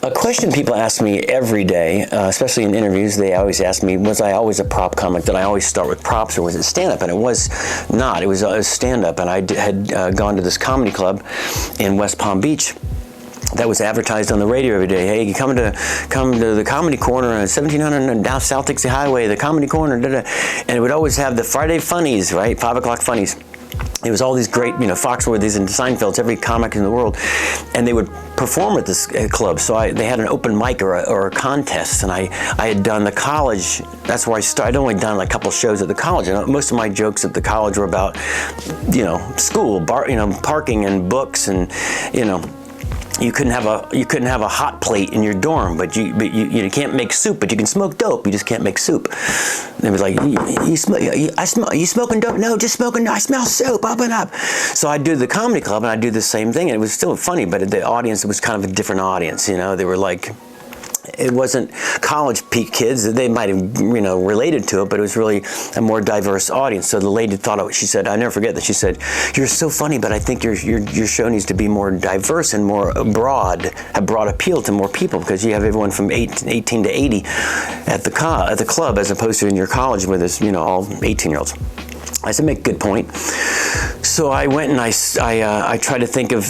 A question people ask me every day, especially in interviews, they always ask me, was I always a prop comic? Did I always start with props, or was it stand-up? And it was not. It was stand-up, and I had gone to this comedy club in West Palm Beach that was advertised on the radio every day. Hey, you come to the Comedy Corner on 1700 and down South Dixie Highway, the Comedy Corner, and it would always have the Friday funnies, right? 5 o'clock funnies. It was all these great, Foxworthy's and Seinfelds, every comic in the world, and they would perform at this club. So they had an open mic or a contest, and I had done the college. That's where I started. I'd only done like a couple shows at the college, and most of my jokes at the college were about, school, parking and books, and You couldn't have a hot plate in your dorm, but you can't make soup, but you can smoke dope. You just can't make soup. They was like, you smoking dope? No, just smoking. I smell soup. Open up. So I'd do the comedy club, and I'd do the same thing, and it was still funny, but the audience, it was kind of a different audience. They were like, it wasn't college peak kids. They might have, related to it, but it was really a more diverse audience. So the lady thought, she said, I never forget that. She said, "You're so funny, but I think your show needs to be more diverse and more broad, a broad appeal to more people, because you have everyone from 18 to 80 at the club, as opposed to in your college where there's, all 18-year-olds." I said, "Make a good point." So I went and I tried to think of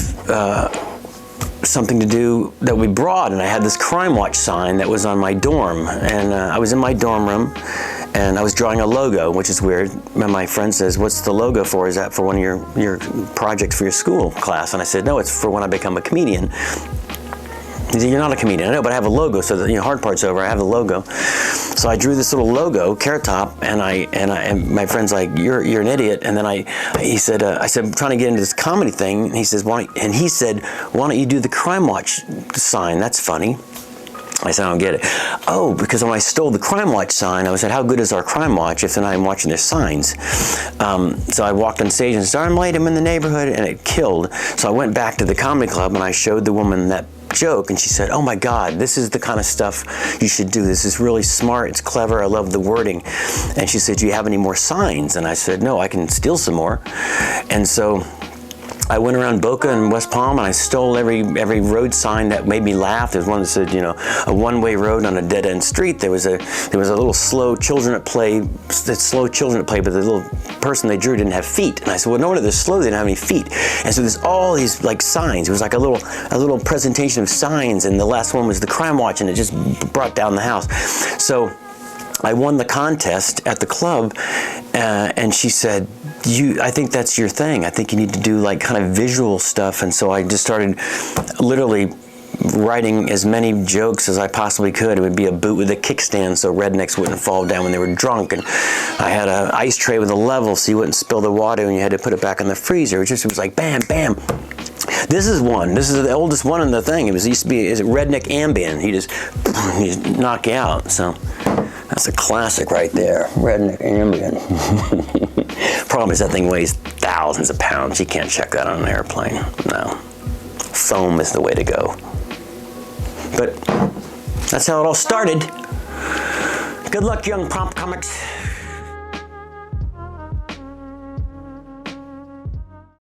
something to do that would be broad, and I had this Crime Watch sign that was on my dorm, and I was in my dorm room, and I was drawing a logo, which is weird. And my friend says, "What's the logo for? Is that for one of your projects for your school class?" And I said, "No, it's for when I become a comedian." He said, "You're not a comedian." "I know, but I have a logo, so the hard part's over. I have the logo." So I drew this little logo, Carrot Top, and my friend's like, "You're an idiot." And then he said, I said, "I'm trying to get into this comedy thing." And he says, "Why don't you do the Crime Watch sign? That's funny." I said, "I don't get it." "Oh, because when I stole the Crime Watch sign, I said, how good is our Crime Watch if they're not even watching their signs?" So I walked on stage and said, "I'm late, I'm in the neighborhood," and it killed. So I went back to the comedy club and I showed the woman that joke, and she said, "Oh my God, this is the kind of stuff you should do. This is really smart. It's clever. I love the wording." And she said, "Do you have any more signs?" And I said, "No, I can steal some more." And so I went around Boca and West Palm, and I stole every road sign that made me laugh. There's one that said, a one-way road on a dead-end street. There was a little slow children at play, but the little person they drew didn't have feet. And I said, "Well, no wonder they're slow. They didn't have any feet." And so there's all these like signs. It was like a little presentation of signs, and the last one was the Crime Watch, and it just brought down the house. So I won the contest at the club, and she said, I think that's your thing. I think you need to do like kind of visual stuff." And so I just started literally writing as many jokes as I possibly could. It would be a boot with a kickstand so rednecks wouldn't fall down when they were drunk. And I had an ice tray with a level so you wouldn't spill the water and you had to put it back in the freezer. It was like bam, bam. This is one. This is the oldest one in the thing. It used to be redneck Ambien. He just knock you out. So that's a classic right there. Redneck Ambien. Problem is that thing weighs thousands of pounds. You can't check that on an airplane. No. Foam is the way to go. But that's how it all started. Good luck, young prop comics.